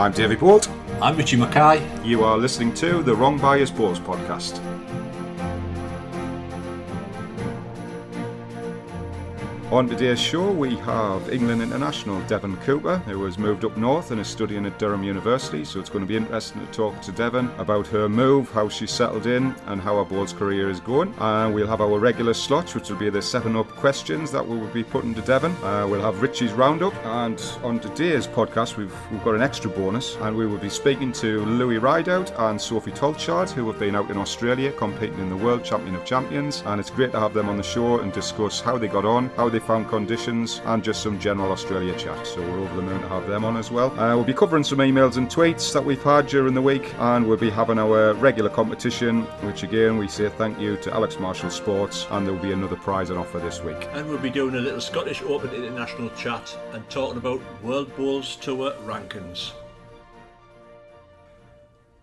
I'm Davey Bolt. I'm Richie Mackay. You are listening to the Wrong Buyers Balls podcast. On today's show we have England international Devon Cooper, who has moved up north and is studying at Durham University, so it's going to be interesting to talk to Devon about her move, how she's settled in and how her bowls career is going. And we'll have our regular slots, which will be the 7-up questions that we will be putting to Devon. We'll have Richie's roundup, and on today's podcast we've got an extra bonus, and we will be speaking to Ridout and Sophie Tolchard, who have been out in Australia competing in the World Champion of Champions, and it's great to have them on the show and discuss how they got on, how they found conditions, and just some general Australia chat. So we're over the moon to have them on as well. We'll be covering some emails and tweets that we've had during the week, and we'll be having our regular competition, which again we say thank you to Alex Marshall Sports, and there will be another prize on offer this week. And we'll be doing a little Scottish Open international chat and talking about World Bowls Tour rankings.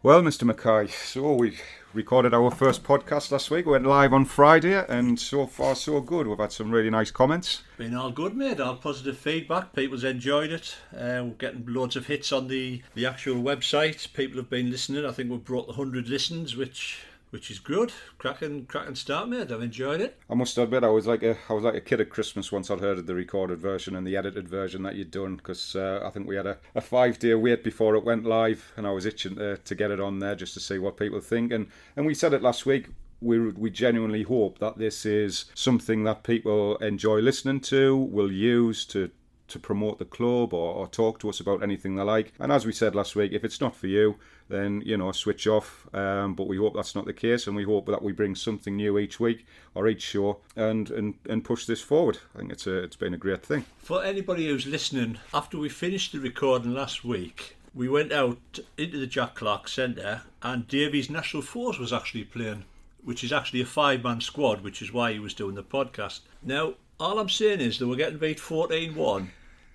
Well, Mr. Mackay, so we recorded our first podcast last week. We went live on Friday, and so far so good. We've had some really nice comments. Been all good, mate. All positive feedback. People's enjoyed it. We're getting loads of hits on the actual website. People have been listening. I think we've brought the 100 listens, which is good. Cracking start, mate. I've enjoyed it. I must admit, I was like a kid at Christmas once I'd heard of the recorded version and the edited version that you'd done, because I think we had a 5-day wait before it went live, and I was itching to get it on there just to see what people think. And we said it last week. We genuinely hope that this is something that people enjoy listening to, will use to promote the club or talk to us about anything they like. And as we said last week, if it's not for you, then, switch off. But we hope that's not the case, and we hope that we bring something new each week or each show and push this forward. I think it's been a great thing. For anybody who's listening, after we finished the recording last week, we went out into the Jack Clark Centre, and Davy's National Force was actually playing, which is actually a 5-man squad, which is why he was doing the podcast. Now, all I'm saying is that we're getting beat 14-1.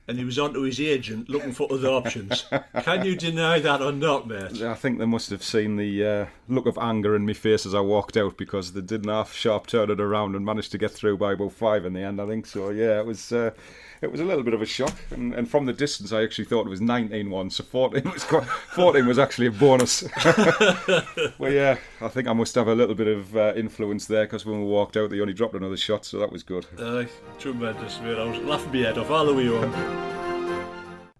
And he was on to his agent looking for other options. Can you deny that or not, mate? I think they must have seen the look of anger in my face as I walked out, because they didn't half sharp turn it around and managed to get through by about 5 in the end, I think. So, yeah, it was a little bit of a shock. And from the distance, I actually thought it was 19-1, so 14 was actually a bonus. Well, yeah, I think I must have a little bit of influence there, because when we walked out, they only dropped another shot, so that was good. Tremendous, mate. I was laughing my head off all the way home.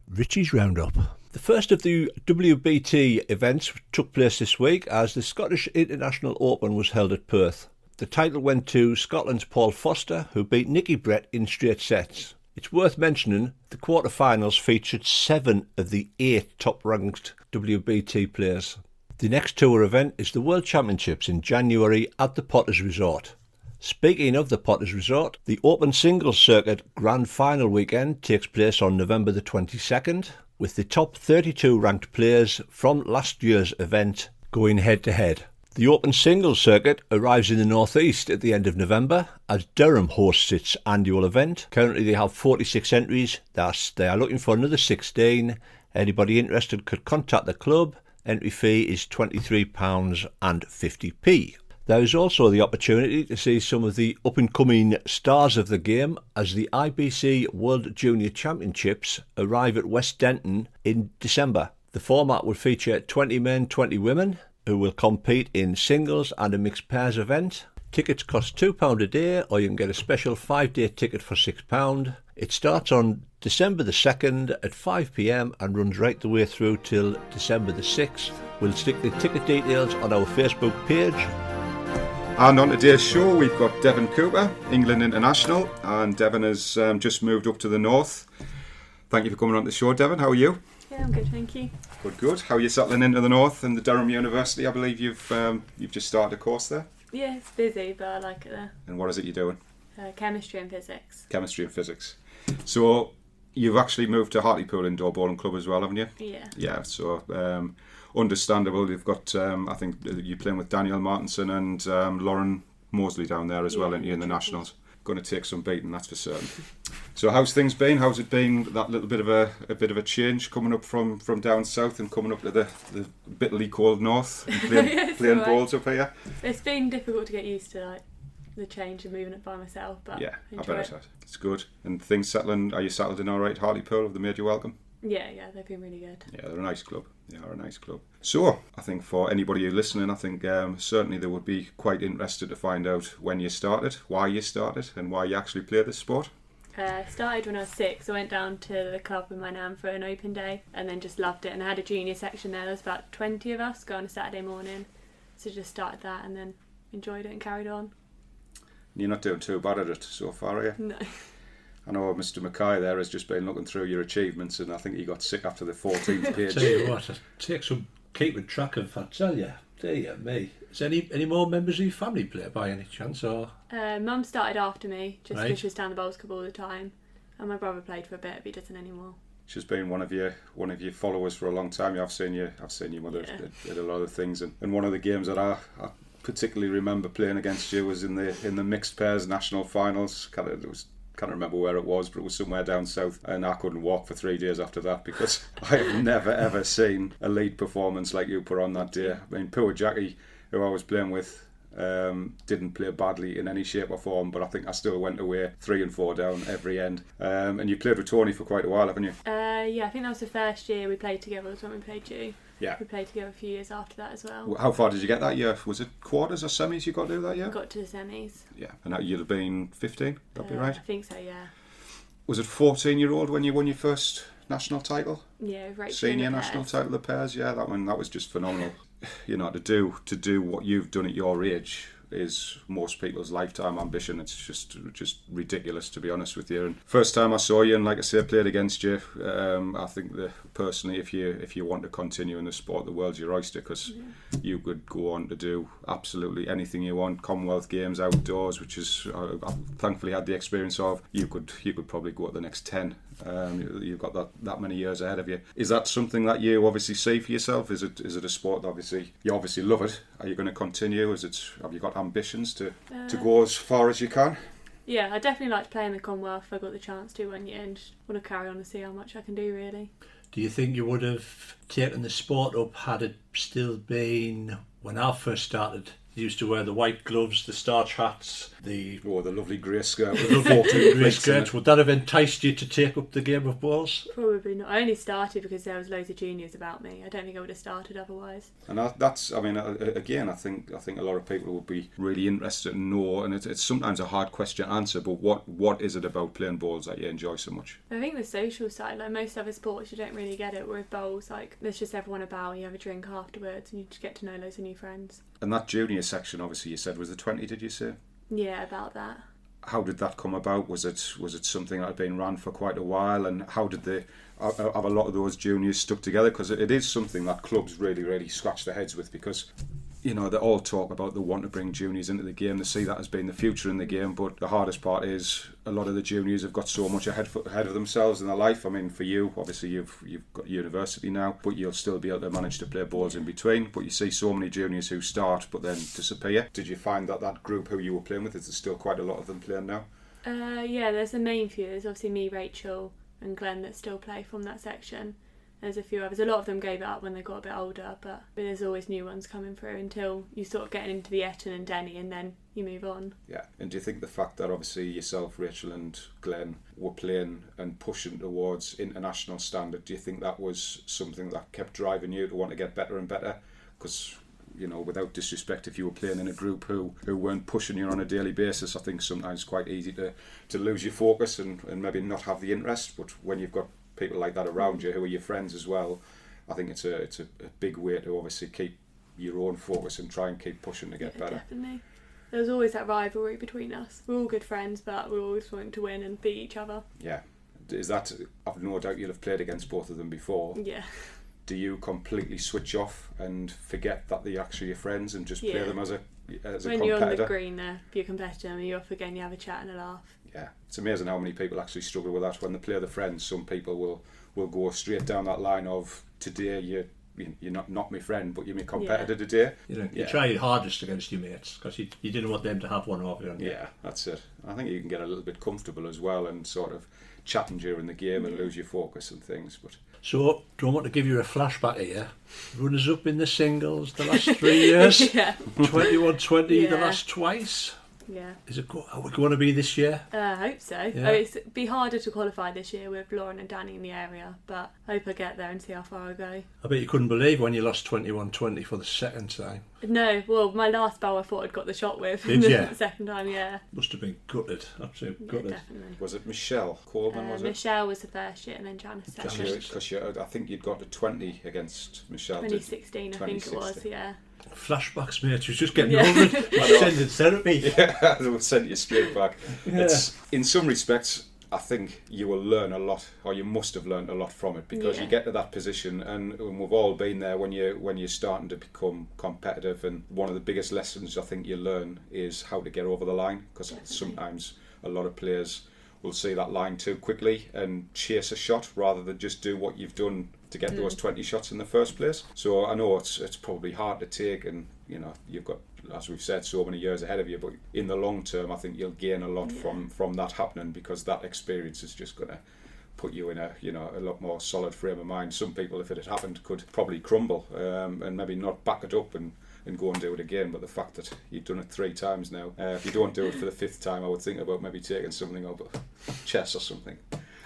Richie's Roundup. The first of the WBT events took place this week as the Scottish International Open was held at Perth. The title went to Scotland's Paul Foster, who beat Nicky Brett in straight sets. It's worth mentioning the quarter-finals featured 7 of the 8 top-ranked WBT players. The next tour event is the World Championships in January at the Potters Resort. Speaking of the Potters Resort, the Open Singles Circuit Grand Final weekend takes place on November the 22nd, with the top 32 ranked players from last year's event going head-to-head. The Open Singles Circuit arrives in the northeast at the end of November as Durham hosts its annual event. Currently they have 46 entries. They are looking for another 16. Anybody interested could contact the club. Entry fee is £23.50. There is also the opportunity to see some of the up-and-coming stars of the game as the IBC World Junior Championships arrive at West Denton in December. The format will feature 20 men, 20 women, who will compete in singles and a mixed pairs event. Tickets cost £2 a day, or you can get a special 5-day ticket for £6. It starts on December the 2nd at 5 p.m. and runs right the way through till December the 6th. We'll stick the ticket details on our Facebook page. And on today's show, we've got Devon Cooper, England international, and Devon has just moved up to the north. Thank you for coming on the show, Devon. How are you? Yeah, I'm good, thank you. Good. How are you settling into the north and the Durham University? I believe you've just started a course there. Yeah, it's busy, but I like it there. And what is it you're doing? Chemistry and physics. Chemistry and physics. So you've actually moved to Hartlepool Indoor Bowling Club as well, haven't you? Yeah. Yeah. So understandable. You've got I think you're playing with Daniel Martinson and Lauren Mosley down there as well, aren't you, in the nationals? Going to take some beating, that's for certain. So how's things been? How's it been, that little bit of a a change coming up from down south and coming up to the bitterly cold north and playing bowls up here? It's been difficult to get used to the change and moving it by myself, but yeah, I bet it has. It's good. And things settling, are you settled in all right, Hartlepool? Have they made you welcome? Yeah, they've been really good. Yeah, they're a nice club. They are a nice club. So, I think for anybody who's listening, I think certainly they would be quite interested to find out when you started, why you started, and why you actually play this sport. Started when I was 6. I went down to the club with my nan for an open day and then just loved it. And I had a junior section there. There was about 20 of us go on a Saturday morning. So just started that and then enjoyed it and carried on. You're not doing too bad at it so far, are you? No. I know Mr. Mackay there has just been looking through your achievements, and I think he got sick after the 14th page. Tell you what, it takes some keeping track of, I tell you. Dear me. Is any more members of your family play by any chance? Or Mum started after me, just because Right. she was down the bowls club all the time. And my brother played for a bit, but he doesn't anymore. She's been one of your followers for a long time. I've seen your mother did a lot of things, and one of the games that I particularly remember playing against you was in the mixed pairs national finals. Can't remember where it was, but it was somewhere down south, and I couldn't walk for 3 days after that because I have never ever seen a lead performance like you put on that day. I mean, poor Jackie, who I was playing with, didn't play badly in any shape or form, but I think I still went away 3 and 4 down every end. And you played with Tony for quite a while, haven't you? Yeah, I think that was the first year we played together, was when we played you. Yeah. We played together a few years after that as well. How far did you get that year? Was it quarters or semis you got to do that year? Got to the semis. Yeah, and that you'd have been 15, that'd be right? I think so, yeah. Was it 14-year-old when you won your first national title? Yeah, right. Senior national title, the pairs, yeah, that was just phenomenal. You know, to do what you've done at your age is most people's lifetime ambition. It's just ridiculous, to be honest with you. And first time I saw you, and like I say, played against you, I think that personally, if you want to continue in the sport, the world's your oyster, because you could go on to do absolutely anything you want. Commonwealth Games outdoors, which is I thankfully had the experience of. You could probably go at the next 10. You've got that many years ahead of you. Is that something that you obviously see for yourself? Is it a sport that obviously you obviously love it? Are you going to continue? Have you got ambitions to go as far as you can? Yeah, I definitely like to play in the Commonwealth if I got the chance to one year, and just want to carry on and see how much I can do, really. do you think you would have taken the sport up had it still been when I first started? You used to wear the white gloves, the starch hats, the lovely grey skirt with the the 14 grey skirts. Would that have enticed you to take up the game of bowls? Probably not. I only started because there was loads of juniors about me. I don't think I would have started otherwise. And that's, I mean, again, I think a lot of people would be really interested to know, and it's sometimes a hard question to answer, but what is it about playing bowls that you enjoy so much? I think the social side, like most other sports, you don't really get it. With bowls, like there's just everyone about, you have a drink afterwards, and you just get to know loads of new friends. And that junior section, obviously, you said was the 20, did you say? Yeah, about that. How did that come about? Was it something that had been run for quite a while, and how did have a lot of those juniors stuck together? Because it is something that clubs really, really scratch their heads with, because you know, they all talk about the want to bring juniors into the game. They see that as being the future in the game, but the hardest part is a lot of the juniors have got so much ahead of themselves in their life. I mean, for you, obviously you've got university now, but you'll still be able to manage to play balls in between. But you see so many juniors who start but then disappear. Did you find that group who you were playing with, is there still quite a lot of them playing now? Yeah, there's the main few. There's obviously me, Rachel and Glenn that still play from that section. There's a few others. A lot of them gave it up when they got a bit older, but there's always new ones coming through until you sort of get into the Eton and Denny, and then you move on. Yeah. And do you think the fact that obviously yourself, Rachel and Glenn were playing and pushing towards international standard, do you think that was something that kept driving you to want to get better and better? Because, you know, without disrespect, if you were playing in a group who weren't pushing you on a daily basis, I think sometimes it's quite easy to lose your focus and maybe not have the interest. But when you've got people like that around you who are your friends as well, I think it's a big way to obviously keep your own focus and try and keep pushing to get better. Definitely. There's always that rivalry between us. We're all good friends, but we're always wanting to win and beat each other. Yeah. Is that, I've no doubt you'll have played against both of them before. Yeah. Do you completely switch off and forget that they're actually your friends and just play them as a competitor? When you're on the green there, if you're a competitor and you're off again, you have a chat and a laugh. Yeah, it's amazing how many people actually struggle with that when they play the friends. Some people will go straight down that line of, today you're not my friend, but you're my competitor today. You try your hardest against your mates because you didn't want them to have one over you. Yeah, that's it. I think you can get a little bit comfortable as well and sort of chatting during the game and lose your focus and things. But so, don't want to give you a flashback here. Runners up in the singles the last 3 years. 21-20 the last twice. Yeah. Is it are we going to be this year? I hope so. Yeah. It'd be harder to qualify this year with Lauren and Danny in the area, but I hope I get there and see how far I go. I bet you couldn't believe when you lost 21-20 for the second time. No, well, my last bow I thought I'd got the shot with. Did the you? second time, yeah. Must have been gutted, absolutely gutted. Yeah, definitely. Was it Michelle Coleman, was it? Michelle was the first year and then Janice second. Because I think you'd got to 20 against Michelle. 2016, I think it was, yeah. Flashbacks, mate. She was just getting Yeah. over it. She sending therapy. Yeah, they would send you straight back. Yeah. It's, in some respects, I think you will learn a lot, or you must have learned a lot from it, because you get to that position, and we've all been there when you're starting to become competitive. And one of the biggest lessons I think you learn is how to get over the line, because sometimes a lot of players will see that line too quickly and chase a shot rather than just do what you've done to get those 20 shots in the first place. So I know it's probably hard to take, and you've got, as we've said, so many years ahead of you, but in the long term I think you'll gain a lot from that happening, because that experience is just going to put you in a lot more solid frame of mind. Some people, if it had happened, could probably crumble and maybe not back it up and go and do it again, but the fact that you've done it 3 times now, if you don't do it for the 5th time, I would think about maybe taking something up, chess or something.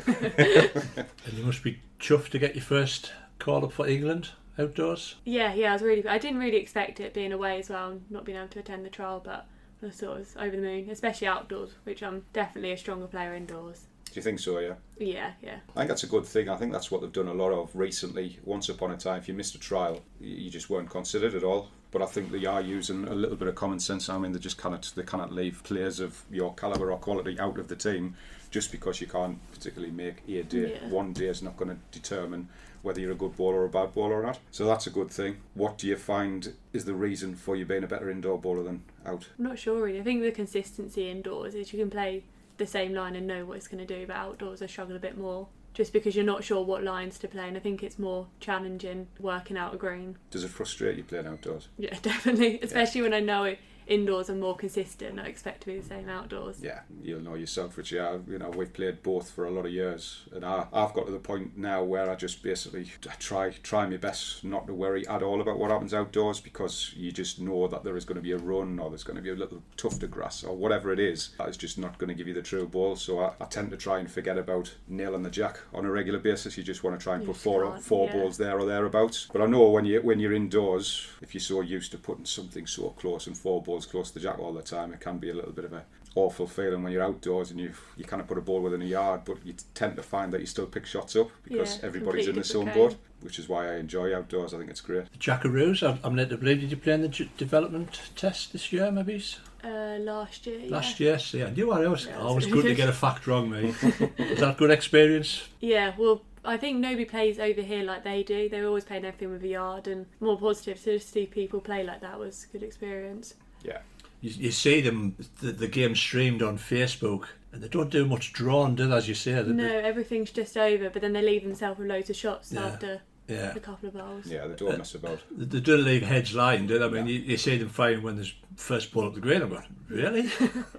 And you must be chuffed to get your first call up for England outdoors. Yeah, I didn't really expect it, being away as well, not being able to attend the trial, but I thought it was over the moon, especially outdoors, which I'm definitely a stronger player indoors. Do you think so, yeah? Yeah. I think that's a good thing. I think that's what they've done a lot of recently. Once upon a time, if you missed a trial, you just weren't considered at all. But I think they are using a little bit of common sense. I mean, they cannot leave players of your calibre or quality out of the team just because you can't particularly make a day. Yeah. One day is not going to determine whether you're a good bowler or a bad bowler or not. So that's a good thing. What do you find is the reason for you being a better indoor bowler than out? I'm not sure really. I think the consistency indoors is you can play the same line and know what it's going to do, but outdoors I struggle a bit more just because you're not sure what lines to play, and I think it's more challenging working out a green. Does it frustrate you playing outdoors? Yeah, definitely, especially when I know it. Indoors are more consistent. I expect to be the same outdoors. Yeah, you'll know yourself, which we've played both for a lot of years, and I've got to the point now where I just basically try my best not to worry at all about what happens outdoors, because you just know that there is going to be a run, or there's going to be a little tuft of grass, or whatever it is that is just not going to give you the true ball. So I tend to try and forget about nailing the jack on a regular basis. You just want to try and put four balls there or thereabouts. But I know when you're indoors, if you're so used to putting something so close and 4 balls close to the jack all the time, it can be a little bit of a awful feeling when you're outdoors and you kind of put a ball within a yard, but you tend to find that you still pick shots up because everybody's in the same boat, which is why I enjoy outdoors. I think it's great. The Jackaroos, I'm led to believe, did you play in the development test this year, maybe? Last year. Last year, so yeah. I knew I was always good to get a fact wrong, mate. Was that a good experience? Yeah, well, I think nobody plays over here like they do. They're always playing everything with a yard and more positive. So to see people play like that was a good experience. Yeah. You see them, the game streamed on Facebook, and they don't do much drawing, do they, as you say? No, everything's just over, but then they leave themselves with loads of shots after a couple of bowls. Yeah, they don't mess about. They don't leave heads lying, do they? I mean, you see them firing when there's first ball up the green. I'm going, really?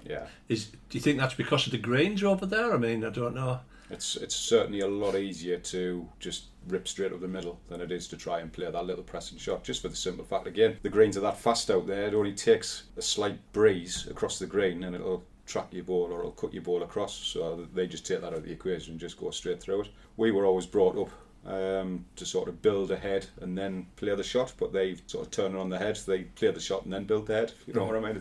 Yeah. Do you think that's because of the greens over there? I mean, I don't know. It's certainly a lot easier to just rip straight up the middle than it is to try and play that little pressing shot, just for the simple fact, again, the greens are that fast out there. It only takes a slight breeze across the green and it'll track your ball or it'll cut your ball across, so they just take that out of the equation and just go straight through it. We were always brought up to sort of build ahead and then play the shot, but they sort of turn it on the head. They play the shot and then build the head. You know what I mean?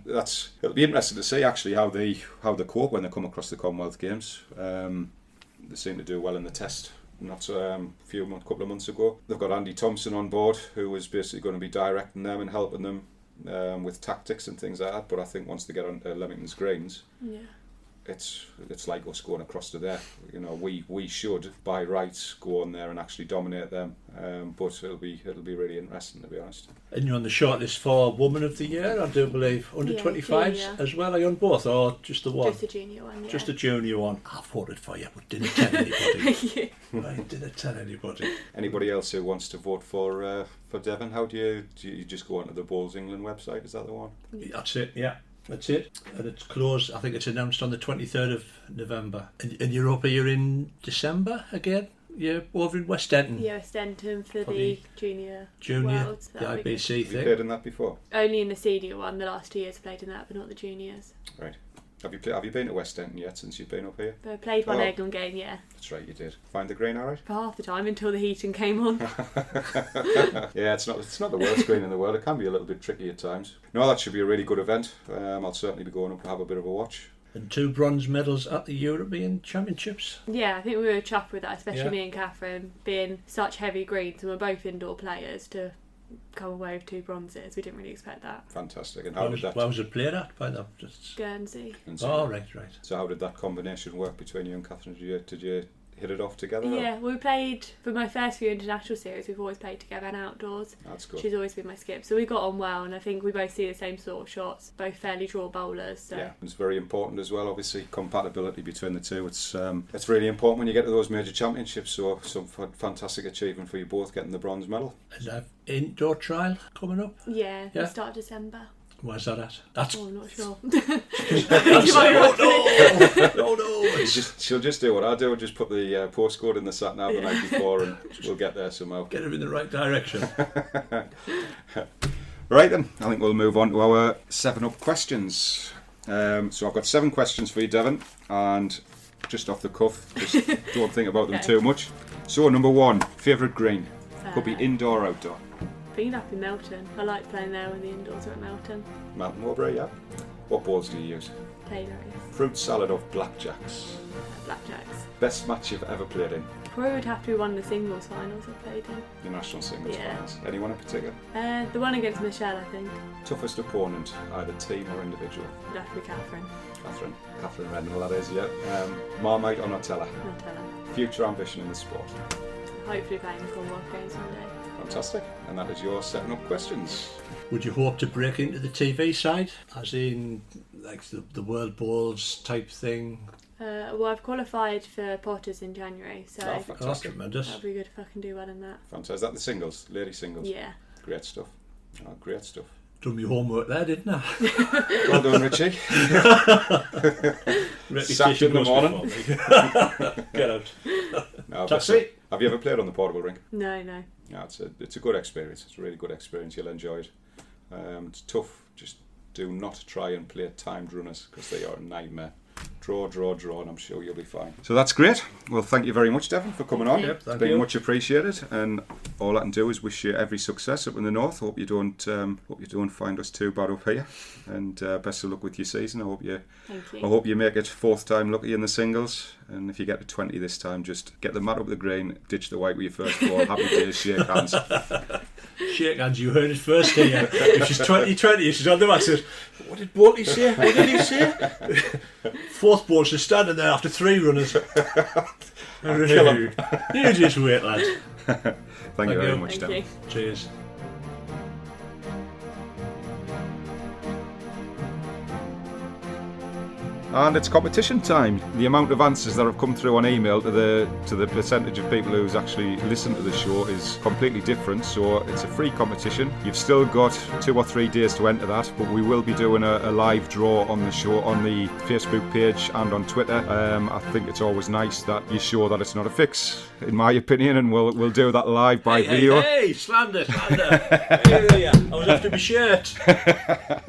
It'll be interesting to see actually how they cope when they come across the Commonwealth Games. They seem to do well in the test. Not a couple of months ago, they've got Andy Thompson on board, who is basically going to be directing them and helping them with tactics and things like that. But I think once they get on Leamington's greens, it's like us going across to there. You know, we should by rights go on there and actually dominate them. But it'll be really interesting, to be honest. And you're on the shortlist for Woman of the Year, I do believe. Under 25s as well. Are you on both, or just the one? Just a junior one. Yeah. Just a junior one. I voted for you, but didn't tell anybody. I didn't tell anybody. Anybody else who wants to vote for Devon? How do you just go onto the Bowls England website? Is that the one? That's it. Yeah. That's it. And it's closed, I think it's announced on the 23rd of November. In Europa, you're in December again? you're over in West Denton. Yeah, Stenton for For the the junior the Worlds. That'll be IBC Have you thing. played in that before? good. Only in the senior one. The last 2 years I played in that, but not the juniors. Right. Have you been to West End yet since you've been up here? But I played one Oh. Egland game, yeah, That's right, you did. Find the green alright? for half the time until the heating came on. Yeah, it's not the worst green in the world. It can be a little bit tricky at times. No, that should be a really good event. I'll certainly be going up to have a bit of a watch. And 2 bronze medals at the European Championships. Yeah, I think we were chuffed with that, especially Yeah. me and Catherine, being such heavy greens, and we're both indoor players, to come away with 2 bronzes. We didn't really expect that. Fantastic. And how did that? Where was it played at by that? Just... Guernsey. And so, Oh, right. so how did that combination work between you and Catherine? Did you hit it off together? or- Yeah, we played for my first few international series. We've always played together and outdoors. That's good. She's always been my skip, so we got on well, and I think we both see the same sort of shots. Both fairly draw bowlers. So. Yeah, it's very important as well. Obviously, compatibility between the two. It's really important when you get to those major championships. So, some fantastic achievement for you both getting the bronze medal. Is that indoor trial coming up? Yeah, Yeah. we start December. Where's that at? That's... Oh, I'm not sure. No. She'll just do what I do. Just put the postcode in the sat nav the night before, and we'll get there somehow. Get her in the right direction. Right then, I think we'll move on to our 7-up questions. So I've got 7 questions for you, Devon, and just off the cuff, just don't think about them Okay. too much. So number 1, favourite green. Could be indoor or outdoor. Been up in Melton. I like playing there when the indoors are at Melton. Mountain Mowbray, yeah. What balls do you use? Taylor's. Fruit salad or blackjacks? Blackjacks. Best match you've ever played in? Probably would have to be one of the singles finals I played in. Your national singles Yeah. finals. Anyone in particular? The one against Michelle, I think. Toughest opponent, either team or individual? Would have to be Catherine. Catherine Rendell, that is, yeah. Marmite or Nutella? Not tell her. Future ambition in the sport? Hopefully playing the Commonwealth Games one day. Fantastic. And that is your 7-up questions. Would you hope to break into the TV side? As in, like, the World Balls type thing? Well, I've qualified for Potters in January, so Oh, Oh, that's fantastic. tremendous. that'll be good if I can do well in that. Fantastic. Is that the singles? Lady singles? Yeah. Great stuff. Oh, great stuff. Done my homework there, didn't I? Well done, Richie. Sacked in the morning. Get out. No, Taxi. have you ever played on the portable rink? No. Yeah, it's a good experience. It's a really good experience. You'll enjoy it. It's tough. Just do not try and play timed runners because they are a nightmare. Draw, and I'm sure you'll be fine. So that's great. Well, thank you very much, Devon, for coming on. Yep, It's thank been you. much appreciated, and all I can do is wish you every success up in the north. Hope you don't find us too bad up here, and best of luck with your season. Thank you. I hope you make it 4th time lucky in the singles, and if you get to 20 this time, just get the mat up the green, ditch the white with your first ball. Happy days, shake hands. Shake hands, you heard it first here. If she's 2020, she's on the mat, says, what did Boltley say? What did he say? 4th ball, she's standing there after 3 runners. You just wait, lad. Thank you very you. much, Thank Devon. you. Cheers. And it's competition time. The amount of answers that have come through on email to the percentage of people who's actually listened to the show is completely different. So it's a free competition. You've still got 2 or 3 days to enter that, but we will be doing a live draw on the show on the Facebook page and on Twitter. I think it's always nice that you show that it's not a fix, in my opinion, and we'll do that live by video. Hey, slander. Hey, I was after my shirt.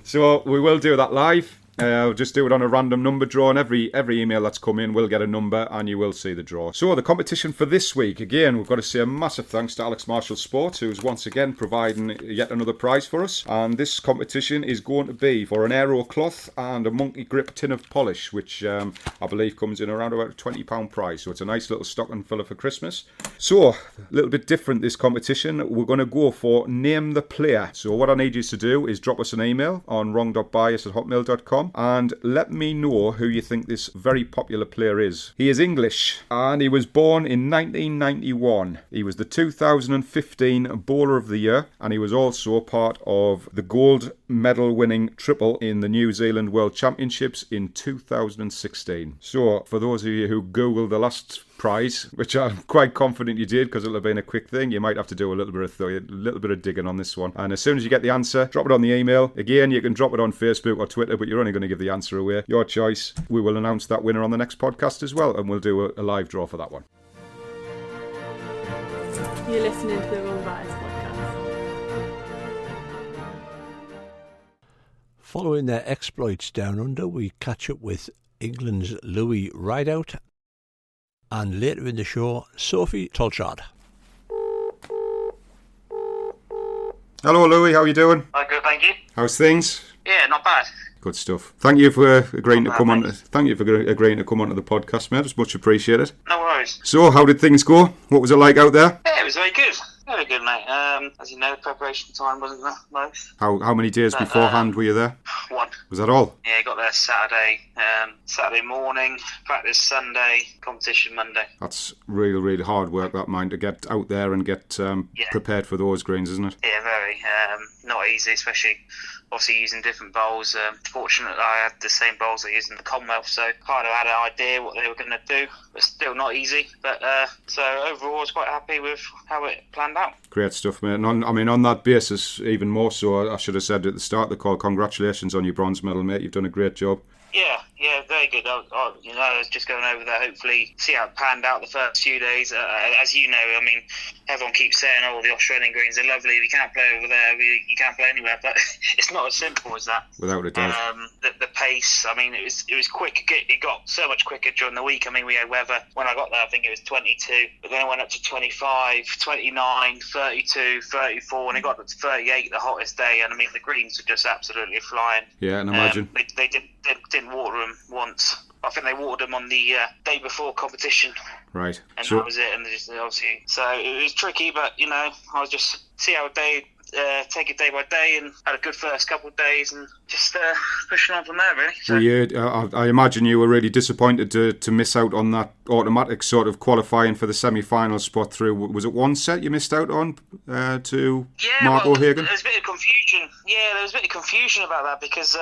So we will do that live. We'll just do it on a random number draw, and every email that's come in will get a number and you will see the draw. So the competition for this week, again, we've got to say a massive thanks to Alex Marshall Sports, who's once again providing yet another prize for us. And this competition is going to be for an aero cloth and a monkey grip tin of polish, which I believe comes in around about a £20 prize. So it's a nice little stocking filler for Christmas. So, a little bit different this competition. We're going to go for Name the Player. So what I need you to do is drop us an email on wrong.bias@hotmail.com and let me know who you think this very popular player is. He is English and he was born in 1991. He was the 2015 Bowler of the Year, and he was also part of the gold medal winning triple in the New Zealand World Championships in 2016. So for those of you who Googled the last prize, which I'm quite confident you did because it'll have been a quick thing, you might have to do a little bit of digging on this one. And as soon as you get the answer, drop it on the email. Again, you can drop it on Facebook or Twitter, but you're only going to give the answer away. Your choice. We will announce that winner on the next podcast as well, and we'll do a live draw for that one. You're listening to the Wrong Bias podcast. Following their exploits down under, we catch up with England's Louis Ridout, and later in the show, Sophie Tolchard. Hello, Louis. How are you doing? Good, thank you. How's things? Yeah, not bad. Good stuff. Thank you for agreeing to come on. Thank you for agreeing to come onto the podcast, mate. It's much appreciated. No worries. So, how did things go? What was it like out there? Yeah, it was very good. Very good, mate. As you know, preparation time wasn't the most. How many days beforehand were you there? One. Was that all? Yeah, got there Saturday morning, practice Sunday, competition Monday. That's really, really hard work, that, mind, to get out there and get prepared for those greens, isn't it? Yeah, very. Not easy, especially obviously using different bowls. Fortunately, I had the same bowls I used in the Commonwealth, so kind of had an idea what they were going to do, but still not easy. But so overall, I was quite happy with how it planned out. Great stuff, mate. And on that basis, even more so, I should have said at the start of the call, congratulations on your bronze medal, mate. You've done a great job. Yeah, very good. I was just going over there, hopefully see how it panned out the first few days. As you know, I mean, everyone keeps saying, oh, the Australian greens are lovely, we can't play over there, you can't play anywhere, but it's not as simple as that. Without a doubt. The pace, I mean, it was quick. It got so much quicker during the week. I mean, we had weather, when I got there, I think it was 22, but then it went up to 25, 29, 32, 34, and it got up to 38 the hottest day, and I mean, the greens were just absolutely flying. Yeah, and imagine. They didn't water them once. I think they watered them on the day before competition. Right. And that was it. And they just obviously, so it was tricky, but I was just see how take it day by day, and had a good first couple of days, and just pushing on from there, really. So. I imagine you were really disappointed to miss out on that automatic sort of qualifying for the semi-final spot through. Was it one set you missed out on to Mark O'Hagan? There was a bit of confusion. Yeah, there was a bit of confusion about that because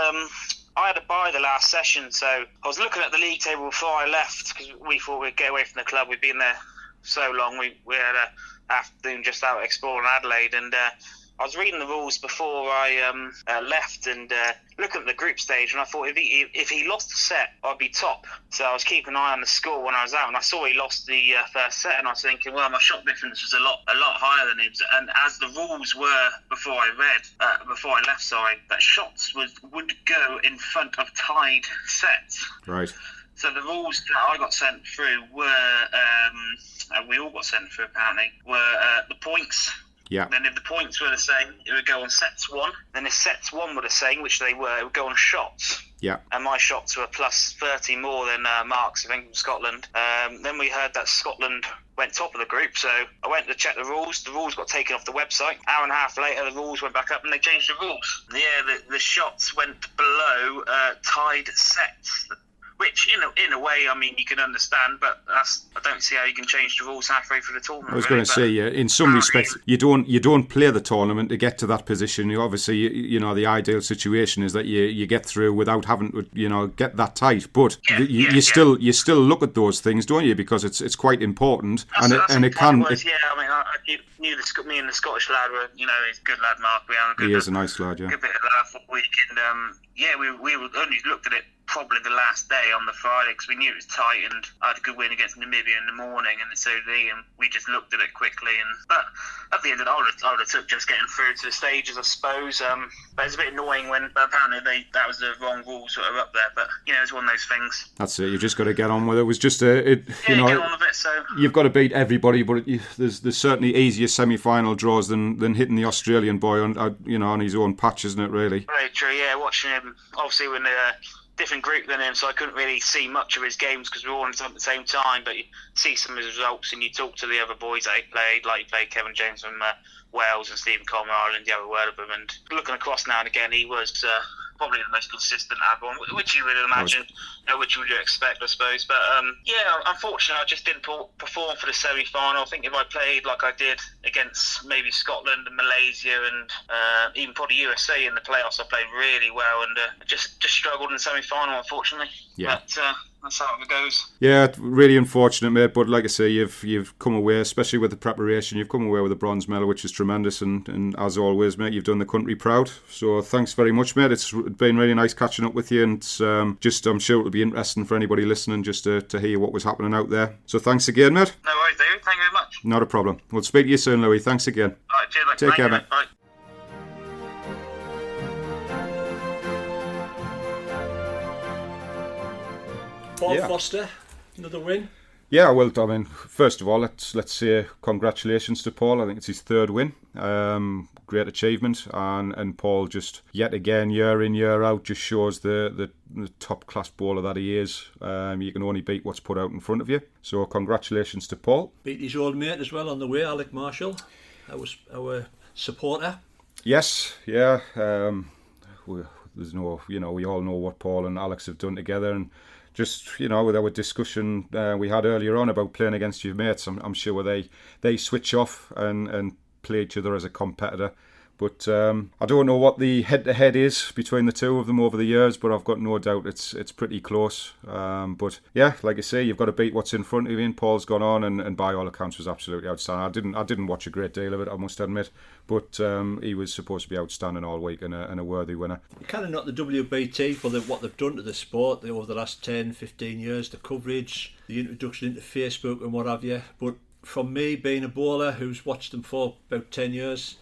I had a bye the last session, so I was looking at the league table before I left because we thought we'd get away from the club. We'd been there so long. We had an afternoon just out exploring Adelaide, and I was reading the rules before I left and looking at the group stage, and I thought if he lost a set, I'd be top. So I was keeping an eye on the score when I was out, and I saw he lost the first set, and I was thinking, well, my shot difference was a lot higher than him. And as the rules were before I left, that shots would go in front of tied sets. Right. So the rules that I got sent through were, and we all got sent through apparently, were the points. Yeah. Then if the points were the same, it would go on sets one. Then if sets one were the same, which they were, it would go on shots. Yeah. And my shots were plus 30 more than Mark's, I think, from Scotland. Then we heard that Scotland went top of the group, so I went to check the rules. The rules got taken off the website. Hour and a half later, the rules went back up and they changed the rules. Yeah, the shots went below tied sets. Which, in a way, I mean, you can understand, but I don't see how you can change the rules halfway through the tournament. I was going to say, yeah, in some respects, you don't play the tournament to get to that position. Obviously, the ideal situation is that you get through without having to, get that tight. But you still look at those things, don't you? Because it's quite important, and it can. I mean, I knew me and the Scottish lad were, he's a good lad, Mark. He is a nice lad, yeah. Good bit of laugh all week, and we only looked at it probably the last day on the Friday because we knew it was tight, and I had a good win against Namibia in the morning, and so and we just looked at it quickly. But at the end of it, I would have took just getting through to the stages, I suppose. But it's a bit annoying when apparently that was the wrong rules that are up there. But it's one of those things. That's it. You just got to get on with it. It was just get on with it. So you've got to beat everybody, but there's certainly easier semi-final draws than hitting the Australian boy on his own patch, isn't it? Really. Very true. Yeah, watching him obviously when different group than him, so I couldn't really see much of his games because we were all on at the same time, but you see some of his results and you talk to the other boys that he played, like he played Kevin James from Wales and Stephen Coleman Ireland, you have a word of him, and looking across now and again, he was probably the most consistent ad one, which you would imagine, which you would expect, I suppose. But unfortunately, I just didn't perform for the semi-final. I think if I played like I did against maybe Scotland and Malaysia and even probably USA in the playoffs, I played really well, and just struggled in the semi-final, unfortunately. Yeah. But that's how it goes. Yeah, really unfortunate, mate. But like I say, you've come away, especially with the preparation, you've come away with a bronze medal, which is tremendous. And as always, mate, you've done the country proud. So thanks very much, mate. It's been really nice catching up with you, and it's, I'm sure it'll be interesting for anybody listening just to hear what was happening out there. So thanks again, mate. No worries, David. Thank you very much. Not a problem. We'll speak to you soon, Louis. Thanks again. All right, cheers, mate. Take care, mate. Bye. Paul Yeah. Foster, another win. Yeah, well, I mean, first of all, let's say congratulations to Paul. I think it's his third win. Great achievement, and Paul just yet again, year in year out, just shows the top class bowler that he is. You can only beat what's put out in front of you. So congratulations to Paul. Beat his old mate as well on the way, Alec Marshall. That was our supporter. Yes, yeah. There's no, we all know what Paul and Alex have done together, and just, with our discussion we had earlier on about playing against your mates, I'm sure they switch off and play each other as a competitor. But I don't know what the head-to-head is between the two of them over the years, but I've got no doubt it's pretty close. But yeah, like I say, you've got to beat what's in front of you, and Paul's gone on and by all accounts was absolutely outstanding. I didn't watch a great deal of it, I must admit, but he was supposed to be outstanding all week and a worthy winner. You kind of not the WBT for what they've done to the sport over the last 10, 15 years, the coverage, the introduction into Facebook and what have you. But from me, being a bowler who's watched them for about 10 years,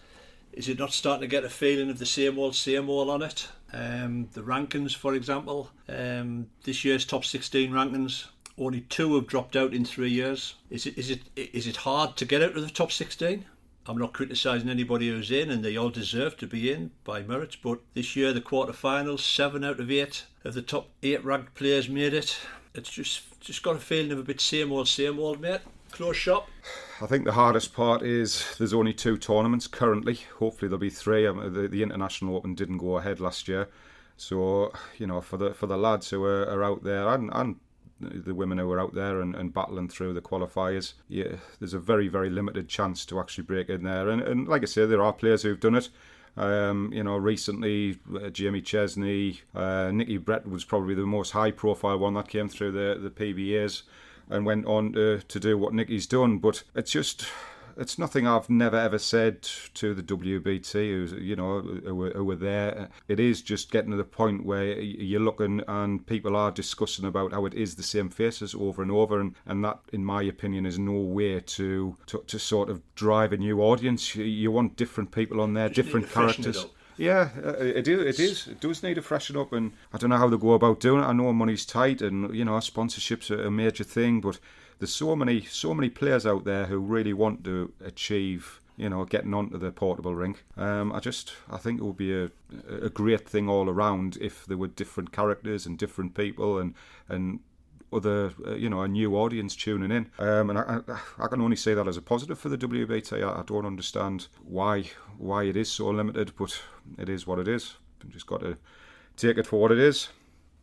is it not starting to get a feeling of the same old on it? The rankings, for example, this year's top 16 rankings, only 2 have dropped out in 3 years. Is it hard to get out of the top 16? I'm not criticising anybody who's in, and they all deserve to be in by merit, but this year the quarterfinals, 7 out of 8 of the top 8 ranked players made it. It's just got a feeling of a bit same old, mate. Close shop. I think the hardest part is there's only 2 tournaments currently. Hopefully there'll be 3. The International Open didn't go ahead last year, so for the lads who are out there and the women who are out there and battling through the qualifiers, yeah, there's a very, very limited chance to actually break in there. And like I say, there are players who've done it. Recently, Jamie Chesney, Nicky Brett was probably the most high-profile one that came through the PBAs and went on to do what Nicky's done. But it's nothing I've never ever said to the WBT who were there. It is just getting to the point where you're looking and people are discussing about how it is the same faces over and over, and that, in my opinion, is no way to sort of drive a new audience. You want different people on there, Just different characters. Yeah, it is. It does need to freshen up, and I don't know how they go about doing it. I know money's tight, and sponsorships are a major thing, but there's so many players out there who really want to achieve, getting onto the portable rink. I think it would be a great thing all around if there were different characters and different people and other, a new audience tuning in. And I can only say that as a positive for the WBT. I don't understand why it is so limited, but it is what it is. You've just got to take it for what it is.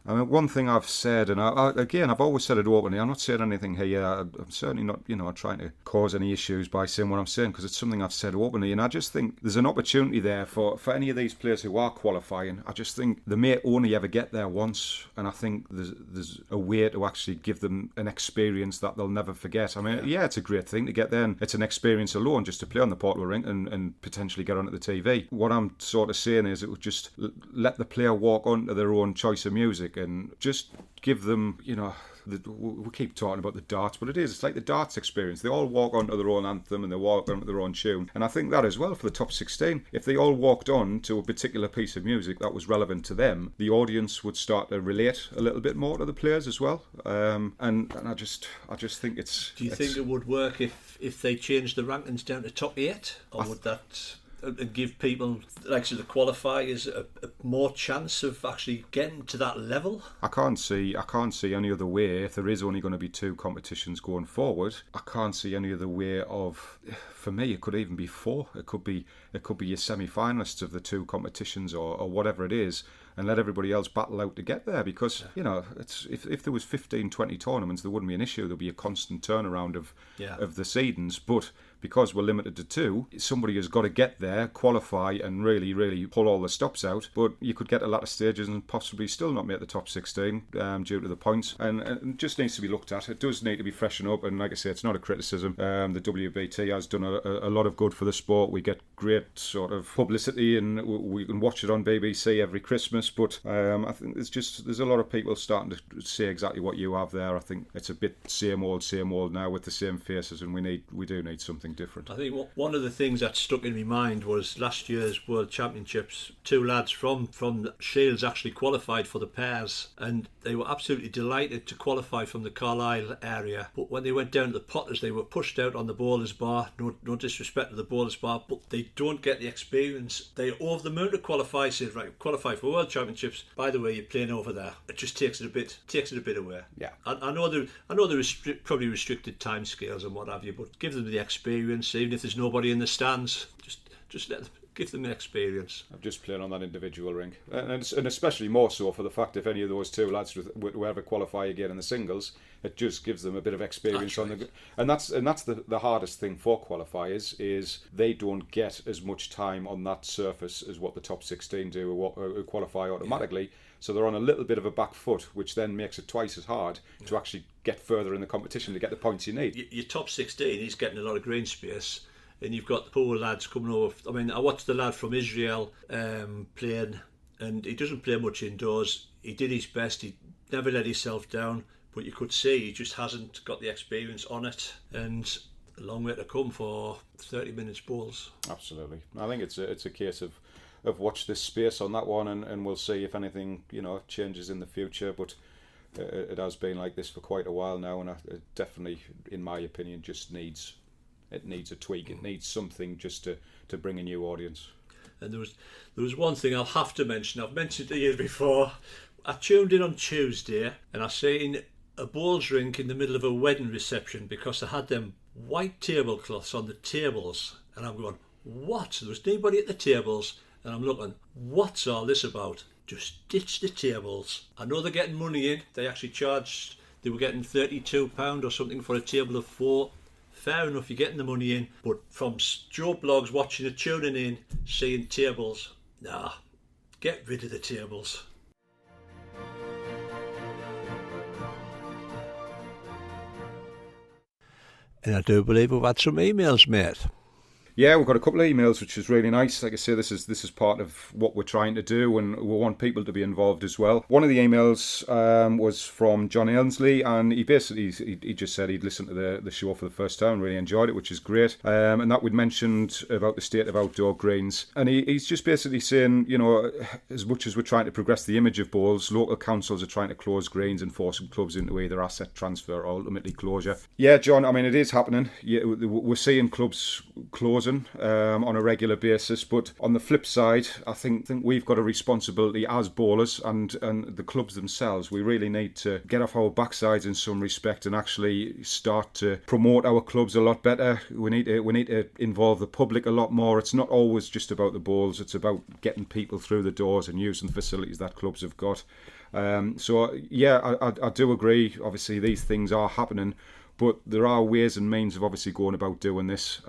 I mean, one thing I've said, and I've always said it openly, I'm not saying anything here, I'm certainly not, trying to cause any issues by saying what I'm saying, because it's something I've said openly, and I just think there's an opportunity there for any of these players who are qualifying. I just think they may only ever get there once, and I think there's a way to actually give them an experience that they'll never forget. I mean, yeah, it's a great thing to get there, and it's an experience alone just to play on the portable rink and potentially get onto the TV. What I'm sort of saying is it would just let the player walk onto their own choice of music, and just give them, we keep talking about the darts, but it's like the darts experience. They all walk onto their own anthem and they walk onto their own tune, and I think that as well for the top 16. If they all walked on to a particular piece of music that was relevant to them, the audience would start to relate a little bit more to the players as well. And I just think it's. Do you think it would work if they changed the rankings down to top 8, or would that and give people, like the qualifiers, a more chance of actually getting to that level? I can't see any other way. If there is only going to be 2 competitions going forward, I can't see any other way of. For me, it could even be 4. It could be your semi-finalists of the 2 competitions or whatever it is, and let everybody else battle out to get there. Because it's if there was 15, 20 tournaments, there wouldn't be an issue. There'll be a constant turnaround of the seedings, but because we're limited to 2, somebody has got to get there, qualify and really, really pull all the stops out. But you could get to latter stages and possibly still not make the top 16 due to the points. And it just needs to be looked at. It does need to be freshened up. And like I say, it's not a criticism. The WBT has done a lot of good for the sport. We get great sort of publicity and we can watch it on BBC every Christmas. But I think there's a lot of people starting to say exactly what you have there. I think it's a bit same old now with the same faces, and we do need something different. I think one of the things that stuck in my mind was last year's World Championships. 2 lads from Shields actually qualified for the pairs, and they were absolutely delighted to qualify from the Carlisle area. But when they went down to the Potters, they were pushed out on the bowler's bar. No disrespect to the bowler's bar, but they don't get the experience. They're over the moon to qualify. Said right, qualify for World Championships. By the way, you're playing over there. It just takes it a bit away. Yeah, I know there probably restricted time scales and what have you, but give them the experience. Even if there's nobody in the stands, just let them. Give them the experience. I'm just playing on that individual ring, and especially more so for the fact if any of those 2 lads will ever qualify again in the singles, it just gives them a bit of experience on the. And that's the hardest thing for qualifiers is they don't get as much time on that surface as what the top 16 do who qualify automatically. Yeah. So they're on a little bit of a back foot, which then makes it twice as hard to actually get further in the competition to get the points you need. Your top 16, he's getting a lot of green space. And you've got the poor lads coming over. I mean, I watched the lad from Israel playing, and he doesn't play much indoors. He did his best. He never let himself down, but you could see he just hasn't got the experience on it. And a long way to come for 30 minutes bowls. Absolutely. I think it's a case of watch this space on that one, and we'll see if anything changes in the future. But it has been like this for quite a while now, and it definitely, in my opinion, just needs. It needs a tweak. It needs something just to bring a new audience. And there was one thing I'll have to mention. I've mentioned it here before. I tuned in on Tuesday and I seen a bowls rink in the middle of a wedding reception because they had them white tablecloths on the tables. And I'm going, what? There was nobody at the tables. And I'm looking, what's all this about? Just ditch the tables. I know they're getting money in. They actually charged, they were getting £32 or something for a table of 4. Fair enough, you're getting the money in, but from Joe blogs watching it, tuning in, seeing tables, nah, get rid of the tables. And I do believe we've had some emails, mate. Yeah, we've got a couple of emails, which is really nice. Like I say, this is part of what we're trying to do, and we want people to be involved as well. One of the emails was from John Elmsley, and he just said he'd listened to the show for the first time, really enjoyed it, which is great. And that we'd mentioned about the state of outdoor greens, and he's just basically saying, as much as we're trying to progress the image of bowls, local councils are trying to close greens and forcing clubs into either asset transfer or ultimately closure. Yeah, John, I mean, it is happening. Yeah, we're seeing clubs close on a regular basis, but on the flip side, I think we've got a responsibility as bowlers and the clubs themselves. We really need to get off our backsides in some respect and actually start to promote our clubs a lot better. We need to involve the public a lot more. It's not always just about the bowls. It's about getting people through the doors and using the facilities that clubs have got. So yeah, I do agree. Obviously, these things are happening, but there are ways and means of obviously going about doing this.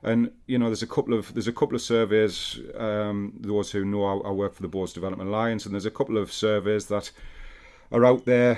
And there's a couple of surveys. Those who know I work for the Bowls Development Alliance, and there's a couple of surveys that are out there,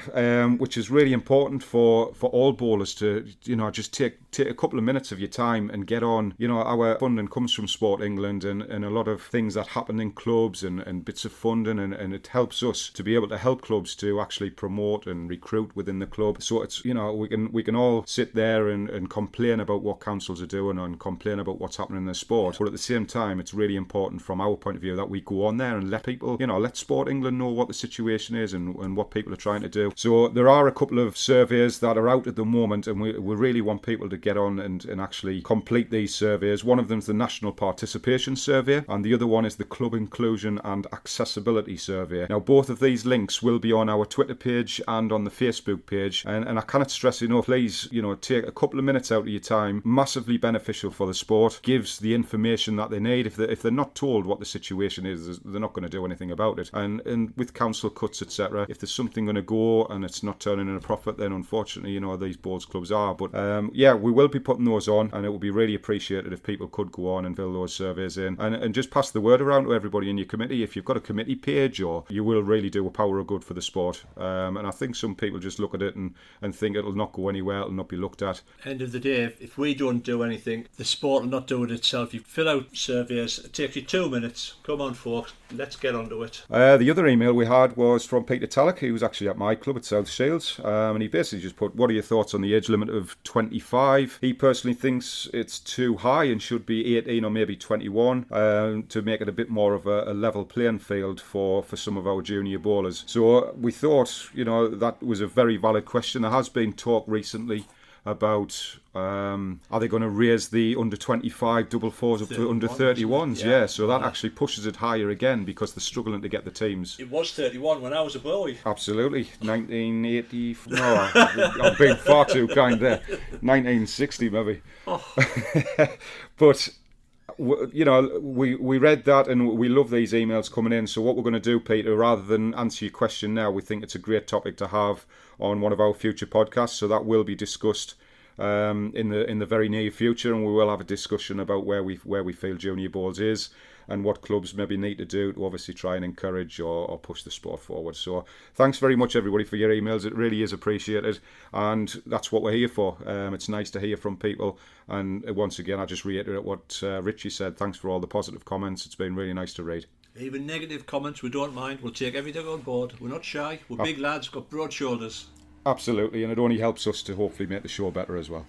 which is really important for all bowlers to just take a couple of minutes of your time and get on. Our funding comes from Sport England and a lot of things that happen in clubs and bits of funding, and it helps us to be able to help clubs to actually promote and recruit within the club. So it's we can all sit there and complain about what councils are doing and complain about what's happening in the sport, but at the same time it's really important from our point of view that we go on there and let people, let Sport England know what the situation is and what people are trying to do. So there are a couple of surveys that are out at the moment, and we really want people to get on and actually complete these surveys. One of them is the National Participation Survey, and the other one is the Club Inclusion and Accessibility Survey. Now, both of these links will be on our Twitter page and on the Facebook page, and I cannot stress enough, please, take a couple of minutes out of your time. Massively beneficial for the sport, gives the information that they need. If they're not told what the situation is, they're not going to do anything about it. And with council cuts, etc., if there's something something going to go and it's not turning in a profit, then unfortunately, these boards clubs are. But we will be putting those on, and it would be really appreciated if people could go on and fill those surveys in and just pass the word around to everybody in your committee. If you've got a committee page, or you will really do a power of good for the sport. And I think some people just look at it and think it'll not go anywhere, it'll not be looked at. End of the day, if we don't do anything, the sport will not do it itself. You fill out surveys, it takes you 2 minutes. Come on, folks, let's get onto it. The other email we had was from Peter Tallock, who was actually at my club at South Shields, and he basically just put, what are your thoughts on the age limit of 25? He personally thinks it's too high and should be 18 or maybe 21 to make it a bit more of a level playing field for some of our junior bowlers. So we thought, that was a very valid question. There has been talk recently about are they going to raise the under 25 double fours up to under 31s? Yeah, so that actually pushes it higher again because they're struggling to get the teams. It was 31 when I was a boy. Absolutely. 1980. No, I'm being far too kind there. 1960 maybe. Oh. But we read that and we love these emails coming in. So what we're going to do, Peter, rather than answer your question now, we think it's a great topic to have on one of our future podcasts. So that will be discussed in the very near future, and we will have a discussion about where we feel junior bowls is and what clubs maybe need to do to obviously try and encourage or push the sport forward. So thanks very much everybody for your emails. It really is appreciated, and that's what we're here for. It's nice to hear from people, and once again I just reiterate what Richie said. Thanks for all the positive comments. It's been really nice to read. Even negative comments, we don't mind. We'll take everything on board. We're not shy. We're big lads, got broad shoulders. Absolutely, and it only helps us to hopefully make the show better as well.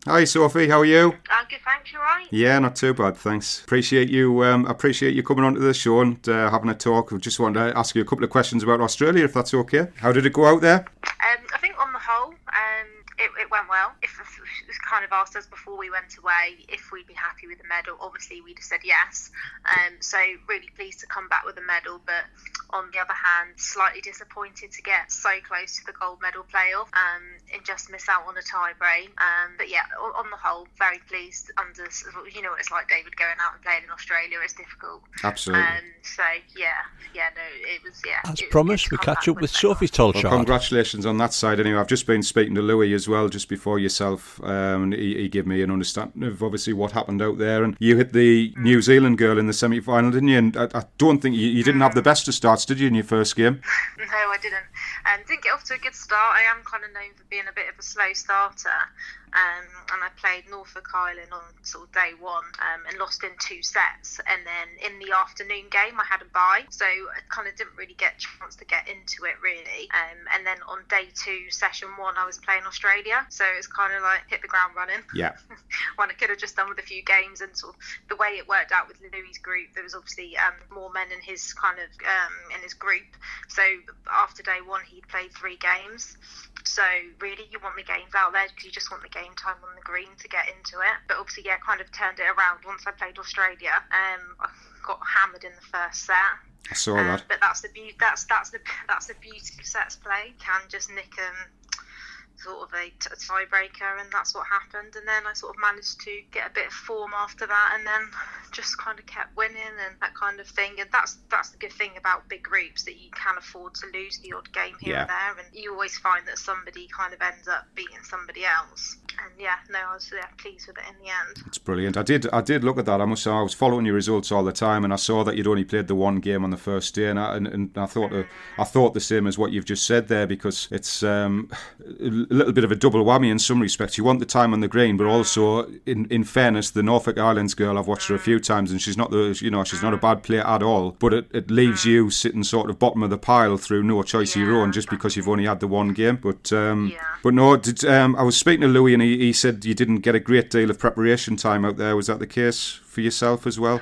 Hi Sophie, how are you? I'm good, thanks. You alright? Yeah, not too bad, thanks. Appreciate you coming onto the show and having a talk. I just wanted to ask you a couple of questions about Australia, if that's okay. How did it go out there? I think on the whole, it went well. If it was kind of asked us before we went away if we'd be happy with the medal, obviously we'd have said yes. So really pleased to come back with a medal, but on the other hand, slightly disappointed to get so close to the gold medal playoff and just miss out on a tie break. But yeah, on the whole, very pleased. Under what it's like, David, going out and playing in Australia is difficult. Absolutely. So it was. As promised, we catch up with Sophie Tolchard. Well, congratulations on that side. Anyway, I've just been speaking to Louis as well just before yourself, and he gave me an understanding of obviously what happened out there. And you hit the New Zealand girl in the semi-final, didn't you? And I don't think you didn't have the best of starts, did you, in your first game? No, I didn't. Didn't get off to a good start. I am kind of known for being a bit of a slow starter. And I played Norfolk Island on sort of day one and lost in 2 sets. And then in the afternoon game, I had a bye. So I kind of didn't really get a chance to get into it, really. And then on day 2, session 1, I was playing Australia. So it was kind of like hit the ground running. Yeah. One I could have just done with a few games. And sort of the way it worked out with Louis' group, there was obviously more men in his kind of in his group. So after day 1, he'd played 3 games. So really, you want the games out there because you just want the game time on the green to get into it. But obviously, yeah, kind of turned it around once I played Australia. I got hammered in the first set. I saw that. But that's the beauty. That's the beauty of sets play. Can just nick sort of a tiebreaker, and that's what happened. And then I sort of managed to get a bit of form after that, and then just kind of kept winning and that kind of thing. And that's the good thing about big groups, that you can afford to lose the odd game here and there, and you always find that somebody kind of ends up beating somebody else. And I was pleased with it in the end. It's brilliant. I did look at that. I must say, I was following your results all the time, and I saw that you'd only played the 1 game on the first day, and I thought the same as what you've just said there, because it's a little bit of a double whammy in some respects. You want the time on the green, but also in fairness, the Norfolk Islands girl, I've watched her a few times, and she's not a bad player at all, but it leaves you sitting sort of bottom of the pile through no choice of your own, just because you've only had the 1 game. But no, I was speaking to Louis, and he said you didn't get a great deal of preparation time out there. Was that the case for yourself as well?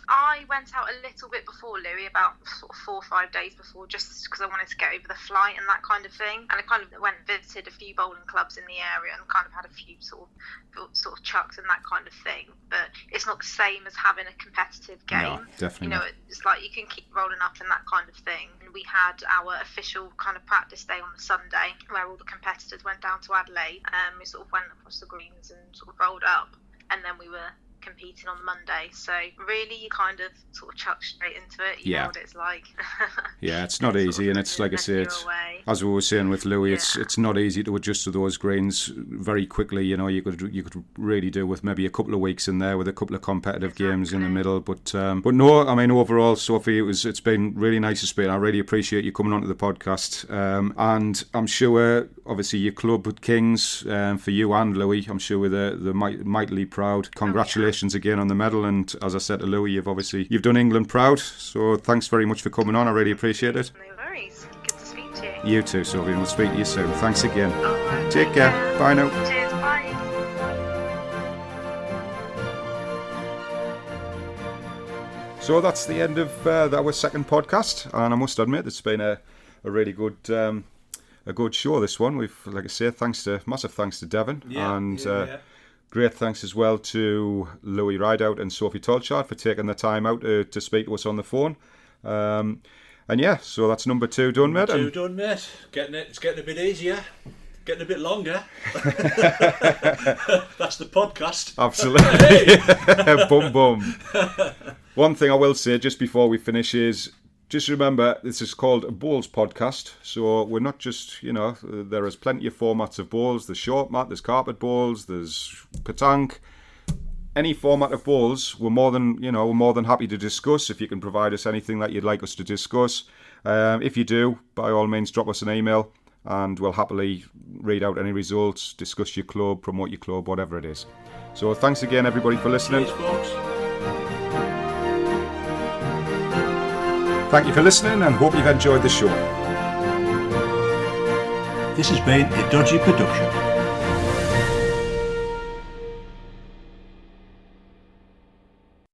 I went out a little bit before Louis, about sort of 4 or 5 days before, just because I wanted to get over the flight and that kind of thing. And I kind of went and visited a few bowling clubs in the area and kind of had a few sort of chucks and that kind of thing. But it's not the same as having a competitive game. No, definitely not. It's like you can keep rolling up and that kind of thing. And we had our official kind of practice day on the Sunday, where all the competitors went down to Adelaide. We sort of went across the greens and sort of rolled up, and then we were competing on Monday. So really, you kind of sort of chuck straight into it. You know what it's like. Yeah, it's not easy, and it's like I say, it's, as we were saying with Louis, it's not easy to adjust to those greens very quickly. You know, you could really do with maybe a couple of weeks in there with a couple of competitive games in the middle. But no, I mean, overall, Sophie, it's been really nice to speak. I really appreciate you coming onto the podcast, and I'm sure, obviously, your club at Kings, for you and Louis, I'm sure they're mightily proud. Congratulations again on the medal, and as I said to Louis, you've done England proud. So thanks very much for coming on. I really appreciate it. No worries. Good to speak to you. You too, Sophie, and we'll speak to you soon. Thanks again. All right, Take care. Bye now. Cheers. Bye. So that's the end of our second podcast, and I must admit it's been a really good show. This one, we've, like I say, massive thanks to Devon, great thanks as well to Louis Ridout and Sophie Tolchard for taking the time out to speak to us on the phone. And yeah, so that's number 2 done, mate. It's getting a bit easier. Getting a bit longer. That's the podcast. Absolutely. Boom, boom. One thing I will say just before we finish is, just remember, this is called a bowls podcast. So we're not just, there is plenty of formats of bowls. There's short mat, there's carpet bowls, there's petanque. Any format of bowls, we're more than happy to discuss. If you can provide us anything that you'd like us to discuss. If you do, by all means, drop us an email, and we'll happily read out any results, discuss your club, promote your club, whatever it is. So thanks again, everybody, for listening. Cheers, folks. Thank you for listening, and hope you've enjoyed the show. This has been a Dodgy production.